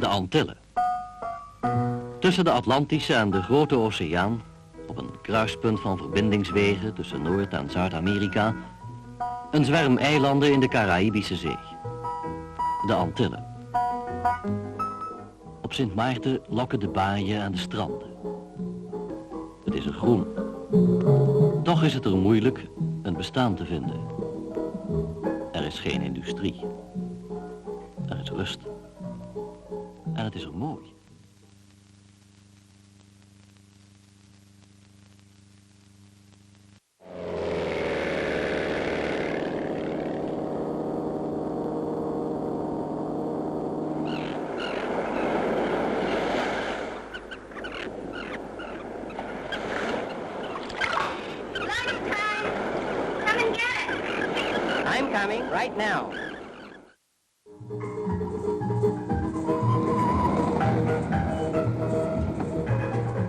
De Antillen. Tussen de Atlantische en de Grote Oceaan, op een kruispunt van verbindingswegen tussen Noord- en Zuid-Amerika, een zwerm eilanden in de Caraïbische Zee. De Antillen. Op Sint Maarten lokken de baaien en de stranden. Het is er groen. Toch is het er moeilijk een bestaan te vinden. Er is geen industrie. Er is rust. En het is er mooi. Right now.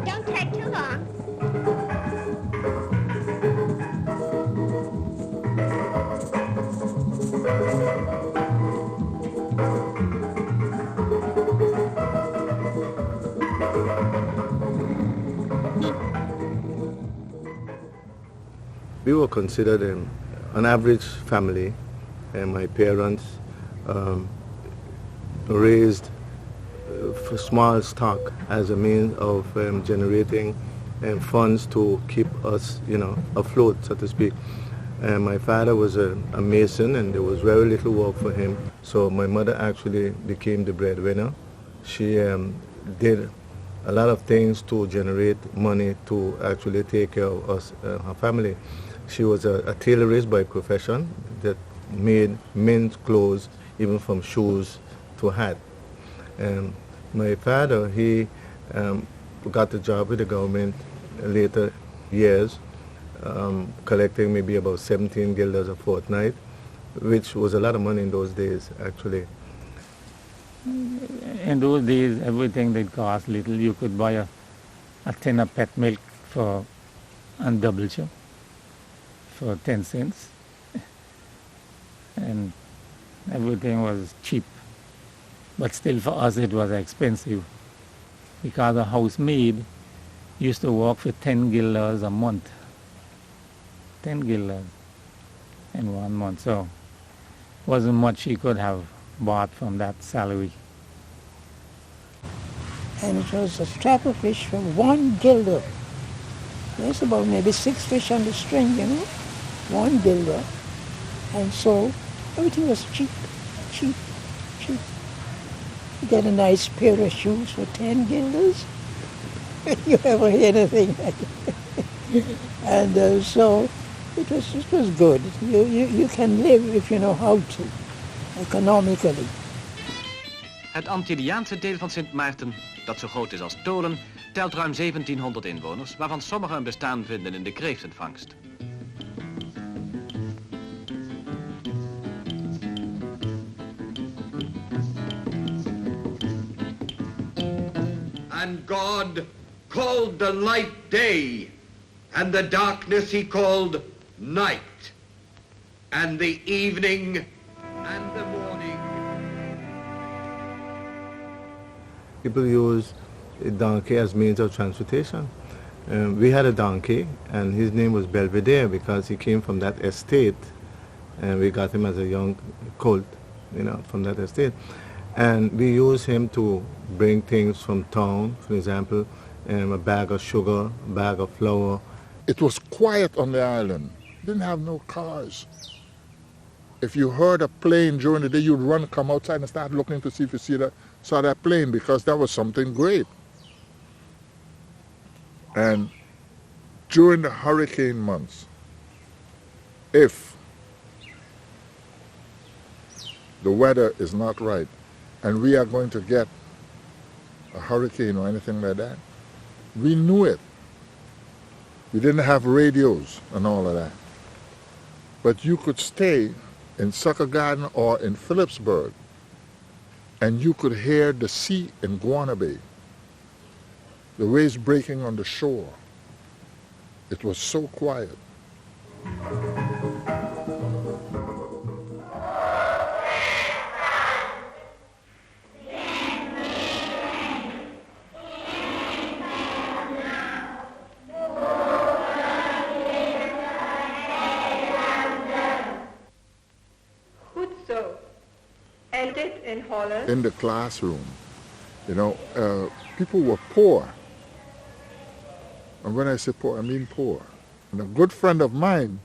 Don't take too long. We were considered an average family. And my parents raised small stock as a means of generating funds to keep us, afloat, so to speak. And my father was a mason, and there was very little work for him. So my mother actually became the breadwinner. She did a lot of things to generate money to actually take care of us, her family. She was a tailorist by profession that made men's clothes, even from shoes to hat. My father, he got a job with the government later years, collecting maybe about 17 guilders a fortnight, which was a lot of money in those days, actually. In those days, everything that cost little. You could buy a tin of pet milk and double chew for 10 cents. And everything was cheap. But still for us it was expensive, because a housemaid used to work for 10 guilders a month. 10 guilders in 1 month. So wasn't much she could have bought from that salary. And it was a strap of fish for 1 guilder. There's about maybe 6 fish on the string, 1 guilder. And so everything was cheap. You get a nice pair of shoes for 10 guilders. You ever hear anything like it? And so it was good. You can live if you know how to, economically. Het Antilliaanse deel van Sint Maarten, dat zo groot is als Tolen, telt ruim 1700 inwoners, waarvan sommigen een bestaan vinden in de kreeftenvangst. And God called the light day, and the darkness he called night, and the evening and the morning. People use a donkey as means of transportation. We had a donkey, and his name was Belvedere because he came from that estate, and we got him as a young colt, from that estate. And we used him to bring things from town, for example, a bag of sugar, a bag of flour. It was quiet on the island. Didn't have no cars. If you heard a plane during the day, you'd come outside and start looking to see if you saw that plane, because that was something great. And during the hurricane months, if the weather is not right, and we are going to get a hurricane or anything like that, we knew it. We didn't have radios and all of that. But you could stay in Sucker Garden or in Phillipsburg, and you could hear the sea in Guana Bay, the waves breaking on the shore. It was so quiet. ended in Holland? In the classroom. You know, people were poor. And when I say poor, I mean poor. And a good friend of mine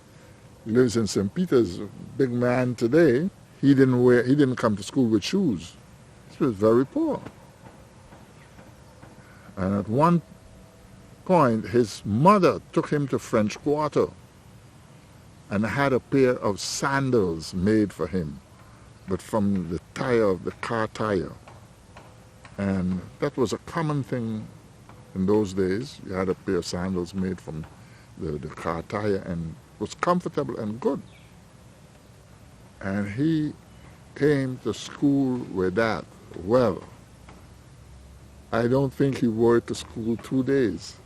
lives in St. Peter's, a big man today. He didn't come to school with shoes. He was very poor. And at one point, his mother took him to French Quarter and had a pair of sandals made for him, but from the tire of the car tire. And that was a common thing in those days. You had a pair of sandals made from the car tire, and it was comfortable and good. And he came to school with that. Well, I don't think he wore it to school 2 days.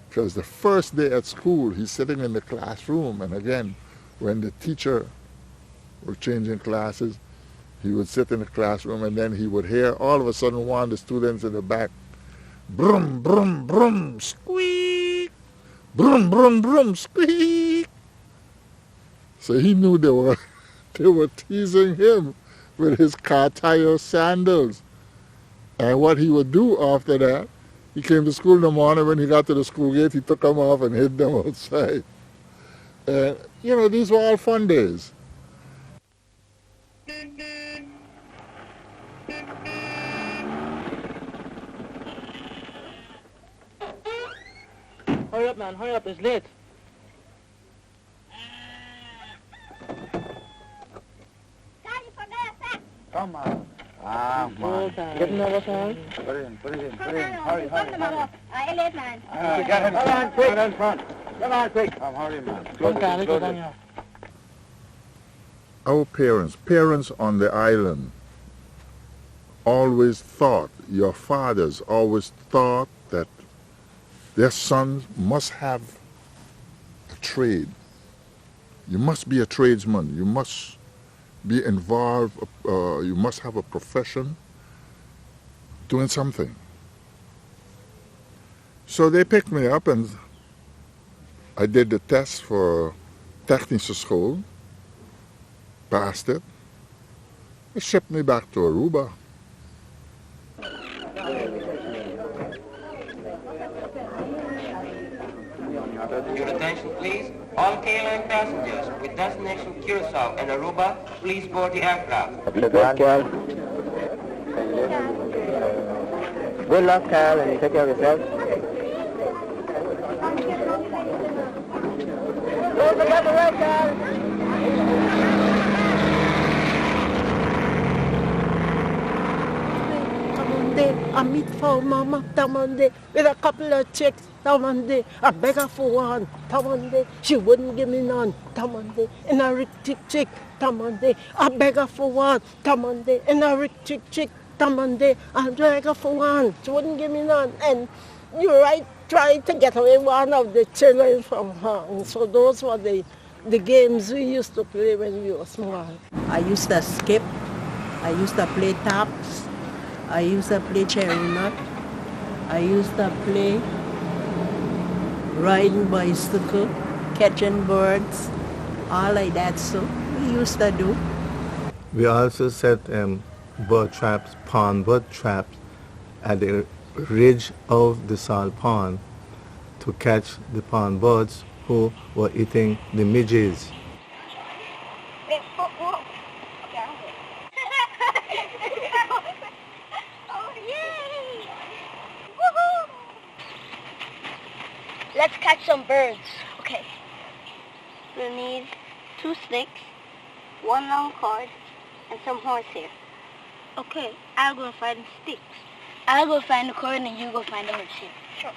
Because the first day at school, he's sitting in the classroom, and again, when the teacher was changing classes, he would sit in the classroom, and then he would hear all of a sudden one of the students in the back, brum, brum, brum, squeak, brum, brum, brum, squeak. So he knew they were teasing him with his car tire sandals. And what he would do after that, he came to school in the morning. When he got to the school gate, he took them off and hid them outside. And, you know, these were all fun days. Hurry up, man, hurry up, it's late. Daddy, forget that. Come on. Come on. Get another phone. Put it in, put it in, put it in. Hurry, hurry. Elliot, man. Get him. Come on, quick. Get in front. Come on, quick. Come, hurry, man. Come, Carl, go down here. Our parents on the island always thought, your fathers always thought that their sons must have a trade. You must be a tradesman. You must be involved. You must have a profession doing something. So they picked me up and I did the test for technische school, passed it. They shipped me back to Aruba. Your attention, please. All KLM passengers with destination Curaçao and Aruba, please board the aircraft. Good, Carl. Good luck, Carl, and take care of yourself. Don't forget the red, Carl. I meet for mama, Tamande, with a couple of chicks, Tamande. I beg her for one, Tamande. She wouldn't give me none, Tamande. And a rich chick, Tamande. I beg her for one, Tamande. And a rich chick, Tamande. I beg her for one. She wouldn't give me none. And you're right, trying to get away one of the children from her. And so those were the games we used to play when we were small. I used to skip. I used to play taps. I used to play cherry nut. I used to play riding bicycle, catching birds, all like that. So we used to do. We also set bird traps, pond bird traps at the ridge of the salt pond to catch the pond birds who were eating the midges. Let's catch some birds. Okay. We'll need 2 sticks, 1 long cord, and some horsehair. Okay, I'll go find the sticks. I'll go find the cord and you go find the horsehair. Sure.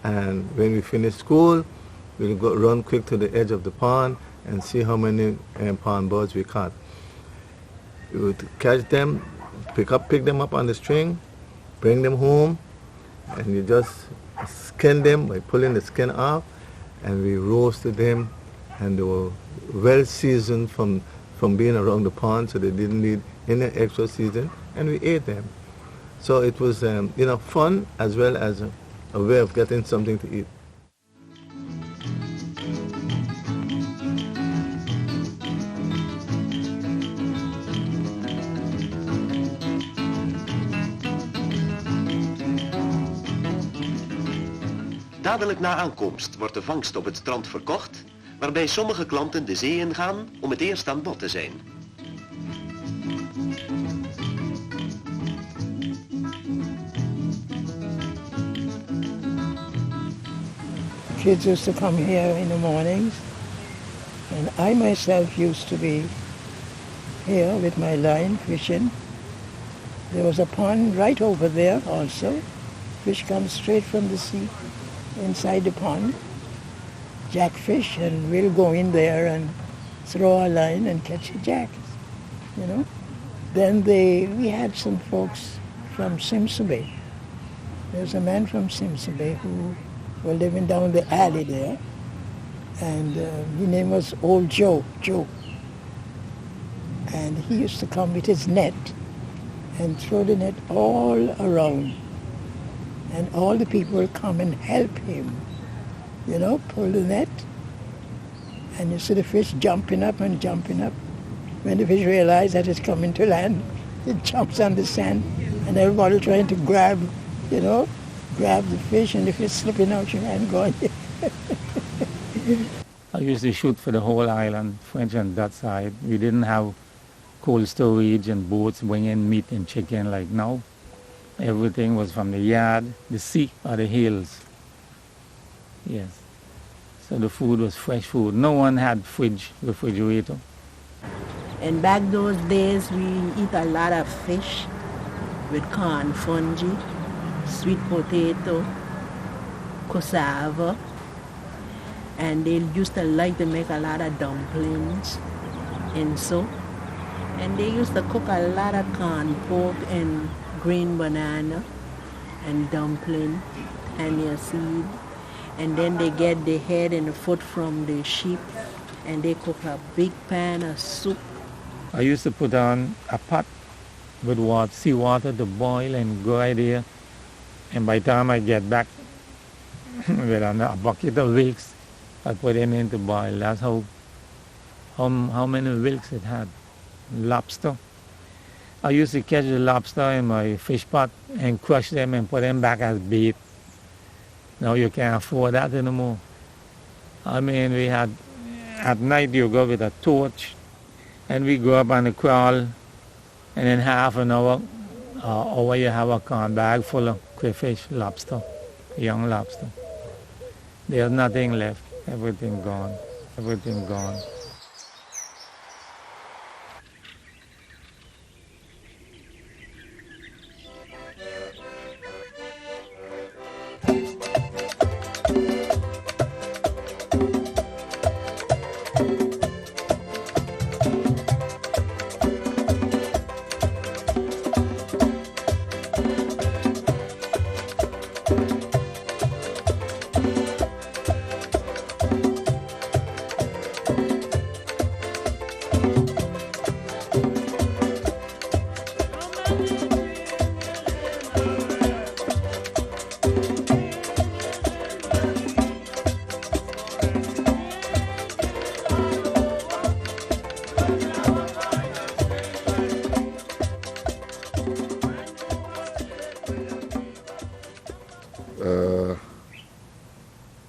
And when we finish school, we'll go run quick to the edge of the pond and see how many pond birds we caught. We would catch them, pick them up on the string, bring them home, and you just skin them by pulling the skin off, and we roasted them, and they were well seasoned from being around the pond, so they didn't need any extra season, and we ate them. So it was fun as well as a way of getting something to eat. Dadelijk na aankomst wordt de vangst op het strand verkocht, waarbij sommige klanten de zee ingaan om het eerst aan bod te zijn. Kids used to come here in the mornings, and I myself used to be here with my line fishing. There was a pond right over there also. Fish comes straight from the sea inside the pond, jackfish, and we'll go in there and throw our line and catch the jacks, you know. Then we had some folks from Simsabay. There's a man from Simsabay who were living down the alley there, and his name was Old Joe. And he used to come with his net and throw the net all around. And all the people would come and help him, you know, pull the net. And you see the fish jumping up and jumping up. When the fish realizes that it's coming to land, it jumps on the sand, and everybody trying to grab the fish, and if it's slipping out, you can't go on. I used to shoot for the whole island, French and Dutch side. We didn't have cold storage and boats bringing meat and chicken like now. Everything was from the yard, the sea, or the hills. Yes. So the food was fresh food. No one had refrigerator. And back those days, we eat a lot of fish with corn fungi, sweet potato, cassava, and they used to like to make a lot of dumplings and so. And they used to cook a lot of corn pork and green banana and dumpling and your seed. And then they get the head and the foot from the sheep, and they cook a big pan of soup. I used to put on a pot with seawater to boil and go right there. And by the time I get back with a bucket of wilks, I put them in to boil. That's how many wilks it had. Lobster. I used to catch the lobster in my fish pot and crush them and put them back as bait. Now you can't afford that anymore. I mean, we had, at night you go with a torch, and we go up on the crawl, and in half an hour you have a corn bag full of crayfish, lobster, young lobster. There's nothing left. Everything gone. Everything gone.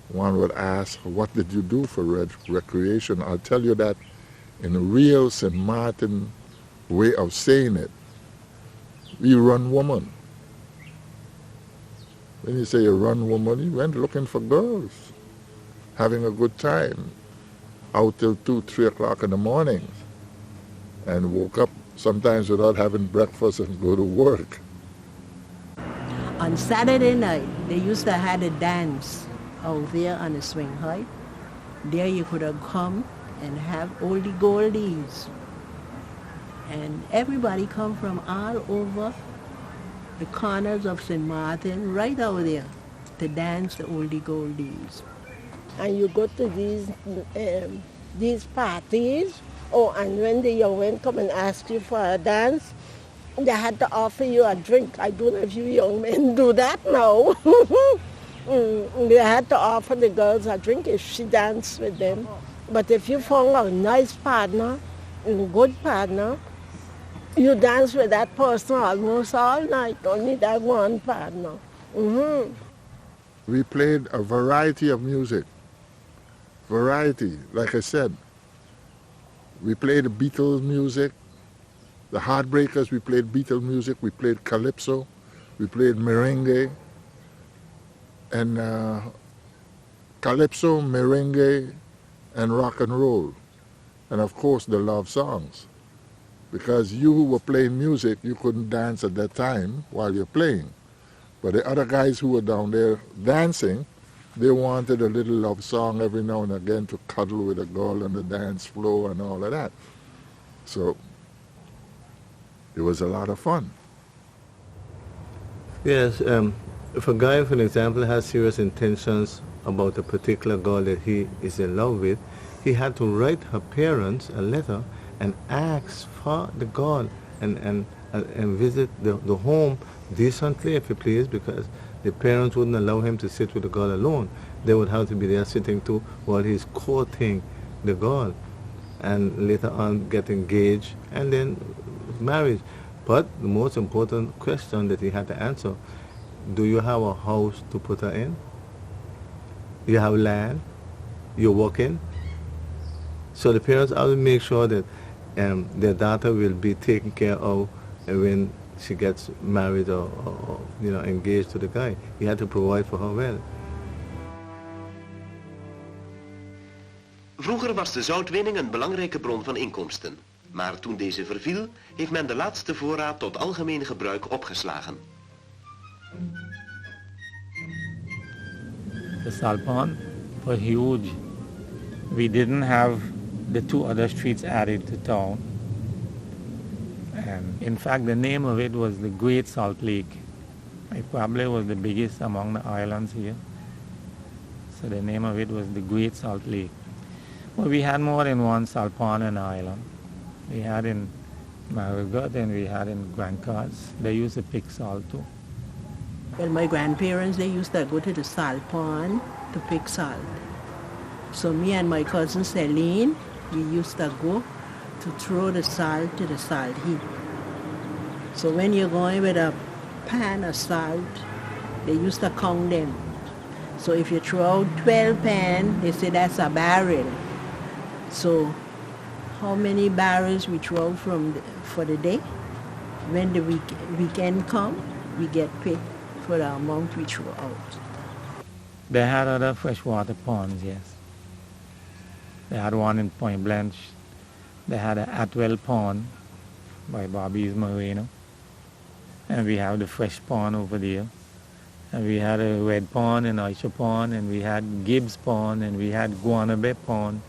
One would ask, what did you do for recreation? I'll tell you that in a real St. Martin way of saying it, we run woman. When you say you run woman, you went looking for girls, having a good time, out till 2, 3 o'clock in the morning, and woke up sometimes without having breakfast and go to work. On Saturday night, they used to have a dance out there on the swing height. There you could have come and have oldie goldies. And everybody come from all over the corners of St. Martin right out there to dance the oldie goldies. And you go to these parties, and when the young men come and ask you for a dance, they had to offer you a drink. I don't know if you young men do that now. They had to offer the girls a drink if she danced with them. But if you found a nice partner, and a good partner, you dance with that person almost all night, only that one partner. We played a variety of music. Variety, like I said. We played the Beatles music. The Heartbreakers, we played Beatles music. We played calypso. We played merengue. And calypso, merengue, and rock and roll. And of course the love songs. Because you who were playing music, you couldn't dance at that time while you're playing. But the other guys who were down there dancing, they wanted a little love song every now and again to cuddle with a girl on the dance floor and all of that. So it was a lot of fun. Yes, if a guy, for example, has serious intentions about a particular girl that he is in love with, he had to write her parents a letter and ask for the girl and visit the home decently, if you please, because the parents wouldn't allow him to sit with the girl alone. They would have to be there sitting too while he's courting the girl, and later on get engaged and then marriage. But the most important question that he had to answer, do you have a house to put her in? You have land? You're working? So the parents have to make sure that their daughter will be taken care of when she gets married or engaged to the guy. He had to provide for her well. Vroeger was de zoutwinning een belangrijke bron van inkomsten. Maar toen deze verviel, heeft men de laatste voorraad tot algemeen gebruik opgeslagen. The salt pond was huge. We didn't have the two other streets added to town. And in fact, the name of it was the Great Salt Lake. It probably was the biggest among the islands here. So the name of it was the Great Salt Lake. Well, we had more than one salt pond on the island. We had in Marigot and we had in Grand Cards. They used to pick salt too. Well, my grandparents, they used to go to the salt pond to pick salt. So me and my cousin Celine, we used to go to throw the salt to the salt heap. So when you're going with a pan of salt, they used to count them. So if you throw out 12 pans, they say that's a barrel. So how many barrels we throw out for the day? When the weekend come, we get paid for the amount we throw out. They had other freshwater ponds, yes. They had one in Point Blanche. They had an Atwell Pond by Bobby's Moreno. And we have the fresh pond over there. And we had a red pond and Oyster Pond, and we had Gibbs Pond, and we had Guanabe Pond.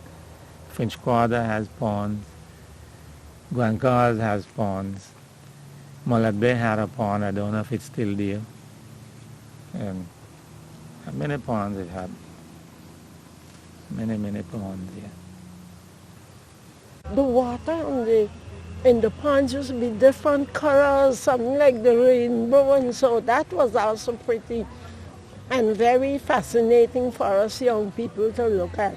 French Quarter has ponds. Grand Cars has ponds. Mullet Bay had a pond. I don't know if it's still there. And many ponds it had. Many ponds, yeah. The water in the ponds used to be different colors, something like the rainbow, and so that was also pretty and very fascinating for us young people to look at.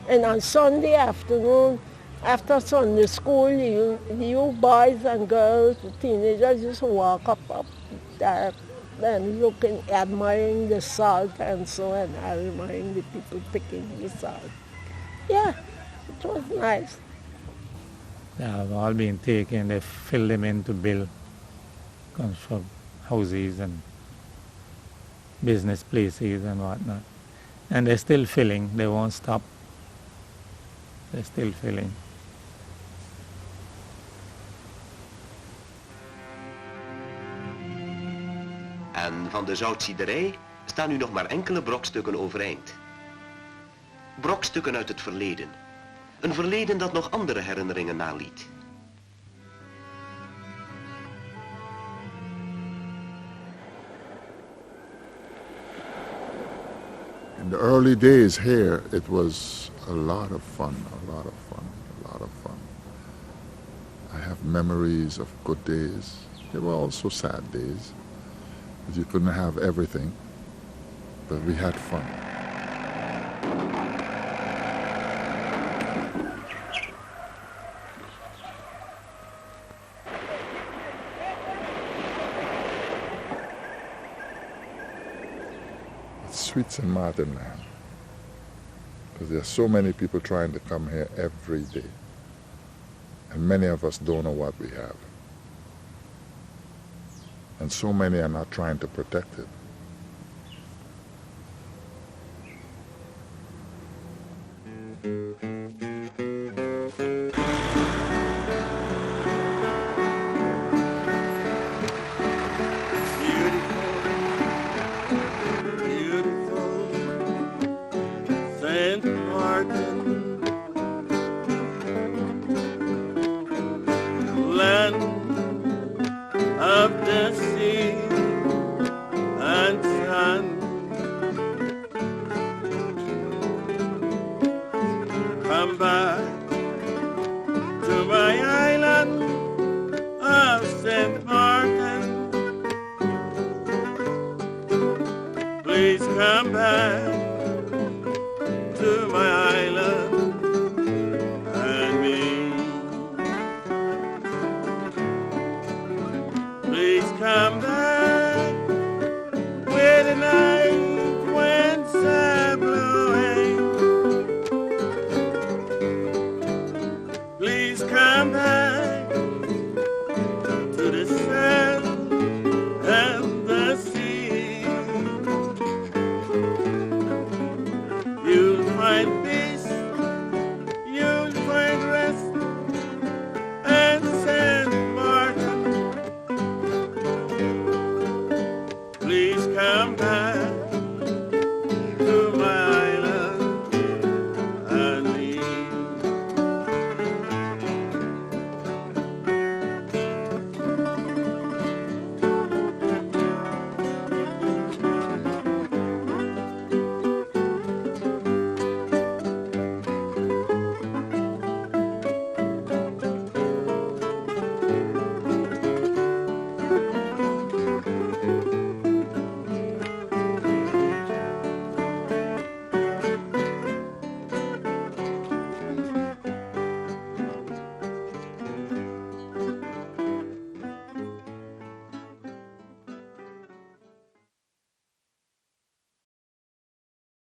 And on Sunday afternoon, after Sunday school, you boys and girls, teenagers, just walk up there and looking, admiring the salt and so, and admiring the people picking the salt. Yeah, it was nice. They have all been taken, they fill them in to build, construct houses and business places and whatnot. And they're still filling, they won't stop. They're still filling. En van de zoutziederij staan nu nog maar enkele brokstukken overeind. Brokstukken uit het verleden. Een verleden dat nog andere herinneringen naliet. In the early days here, it was a lot of fun, a lot of fun, a lot of fun. I have memories of good days. There were also sad days. But you couldn't have everything. But we had fun. It's sweet St. Martin land. Because there are so many people trying to come here every day. And many of us don't know what we have. And so many are not trying to protect it. Please come back with an eye.